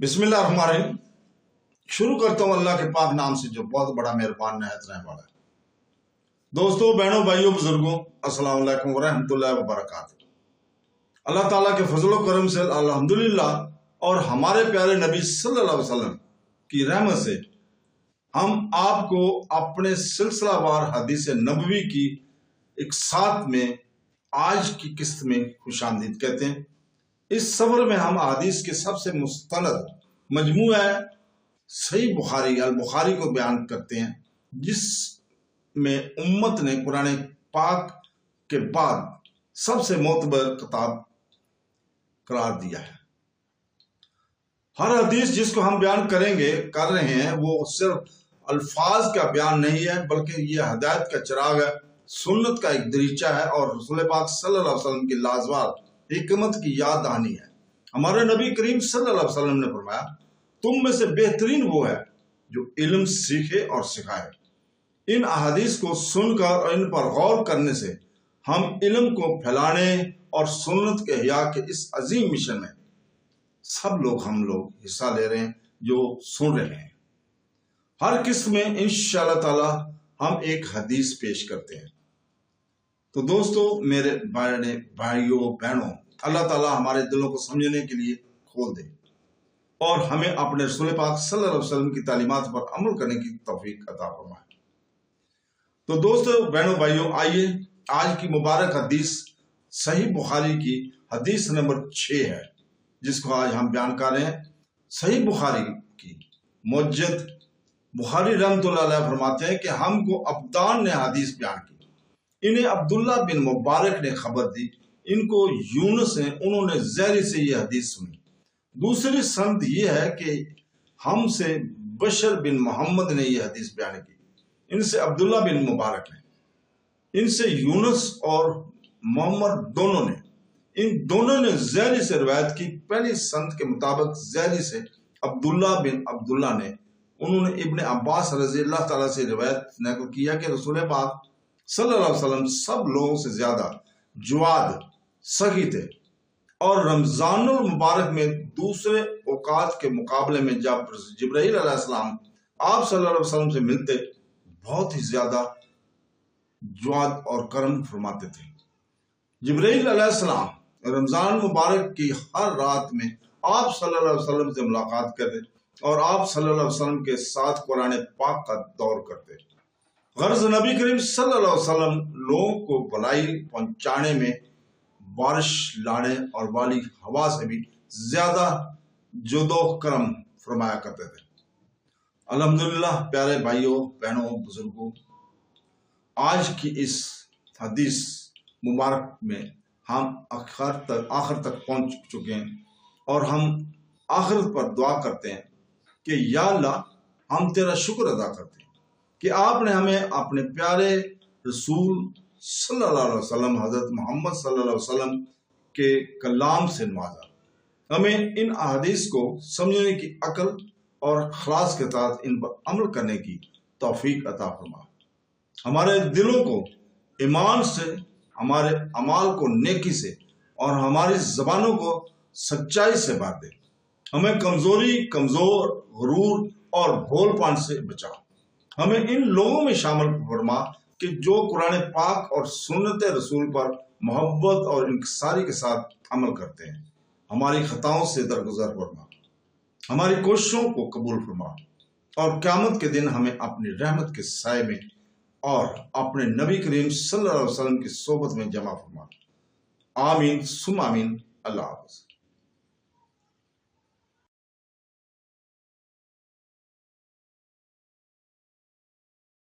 बिस्मिल्लाहिर्रहमानिर्रहीम। शुरू करता हूँ अल्लाह के पाक नाम से जो बहुत बड़ा मेहरबान निहायत रहने वाला है। दोस्तों, बहनों, भाइयों, बुजुर्गों, अस्सलाम वालेकुम व रहमतुल्लाहि व बरकातुहू। अल्लाह ताला के फजल व करम से अल्हम्दुलिल्लाह और हमारे प्यारे नबी सल्लल्लाहु अलैहि वसल्लम की रहमत से हम आपको अपने सिलसिलावार हदीस नबवी की एक साथ में आज की किस्त में खुशामदीद कहते हैं। इस सफर में हम हदीस के सबसे मुस्तनद मजमूआ सही बुखारी अल बुखारी को बयान करते हैं, जिसमें उम्मत ने कुरान पाक के बाद सबसे मोतबर किताब करार दिया है। हर हदीस जिसको हम बयान कर रहे हैं वो सिर्फ अल्फाज का बयान नहीं है, बल्कि ये हदायत का चिराग है, सुन्नत का एक दरीचा है और रसूल पाक सल्लल्लाहु अलैहि वसल्लम की लाजवाब हिकमत की याद दहानी है। हमारे नबी करीम सल्लल्लाहु अलैहि वसल्लम ने फरमाया, तुम में से बेहतरीन वो है जो इल्म सीखे और सिखाए। इन अहादीस को सुनकर और इन पर गौर करने से हम इल्म को फैलाने और सुन्नत के हिया के इस अजीम मिशन में सब लोग हम लोग हिस्सा ले रहे हैं जो सुन रहे हैं। हर किस्त में इंशाअल्लाह ताला हम एक हदीस पेश करते हैं। तो दोस्तों, मेरे बड़े भाइयों बहनों, अल्लाह ताला हमारे दिलों को समझने के लिए खोल दे और हमें अपने रसूल पाक सल्लल्लाहु अलैहि वसल्लम की तालीमात पर अमल करने की तौफीक अता फरमाए। तो दोस्तों, बहनों, भाइयों, आइए आज की मुबारक हदीस सही बुखारी की हदीस नंबर 6 है, जिसको आज हम बयान कर रहे हैं। सही बुखारी की मुज्जद बुखारी रहमतुल्लाह अलैह फरमाते हैं कि हमको अब्दान ने हदीस बयान की। इन्हें अब्दुल्ला बिन मुबारक ने खबर दी, इनको यूनुस ने, उन्होंने ज़ैरी से ये हदीस सुनी। दूसरी संद ये है कि हमसे बशर बिन मोहम्मद ने यह हदीस बयान की, इनसे अब्दुल्ला बिन मुबारक ने, इनसे यूनुस और मोहम्मद दोनों ने, इन दोनों ने ज़ैरी से रिवायत की। पहली संद के मुताबिक ज़ैरी से अब्दुल्ला बिन अब्दुल्ला ने, उन्होंने इब्ने अब्बास रज़ी अल्लाह ताला से रिवायत नकल किया कि रसूल पाक सल्लल्लाहु अलैहि वसल्लम सब लोगों से ज्यादा जुआद, सखी थे और रमजानुल मुबारक में दूसरे औकात के मुकाबले में जब जिब्राइल अलैहिस्सलाम आप सल्लल्लाहु अलैहि वसल्लम से मिलते, बहुत ही ज्यादा जुआद और करम फरमाते थे। जिब्राइल अलैहिस्सलाम रमजान मुबारक की हर रात में आप सल्लल्लाहु अलैहि वसल्लम से मुलाकात करते और आप सल्लल्लाहु अलैहि वसल्लम के साथ कुरान पाक का दौर करते। गर्ज नबी करीम सल्लल्लाहु अलैहि वसल्लम लोगों को भलाई पहुंचाने में बारिश लाने और वाली हवा से भी ज्यादा जुदो करम फरमाया करते थे। अल्हम्दुलिल्लाह, प्यारे भाइयों बहनों बुजुर्गों, आज की इस हदीस मुबारक में हम आखिर तक पहुंच चुके हैं और हम आखिरत पर दुआ करते हैं कि या अल्लाह, हम तेरा शुक्र अदा करते हैं कि आपने हमें अपने प्यारे रसूल सल्लल्लाहु अलैहि वसल्लम हजरत मोहम्मद सल्लल्लाहु अलैहि वसल्लम के कलाम से नवाजा। हमें इन अहादीस को समझने की अकल और खलास के साथ इन पर अमल करने की तौफीक अता फरमा। हमारे दिलों को ईमान से, हमारे अमाल को नेकी से और हमारी जबानों को सच्चाई से भर दे। हमें कमजोर, गुरूर और भोलपन से बचा। हमें इन लोगों में शामिल फरमा कि जो कुरान पाक और सुन्नत रसूल पर मोहब्बत और इंकिसारी के साथ अमल करते हैं। हमारी खताओं से दरगुजर फरमा, हमारी कोशिशों को कबूल फरमा और क़यामत के दिन हमें अपनी रहमत के साए में और अपने नबी करीम सल्लल्लाहु अलैहि वसल्लम की सोबत में जमा फरमा। आमीन सुम आमीन। अल्लाह हाफ़िज़।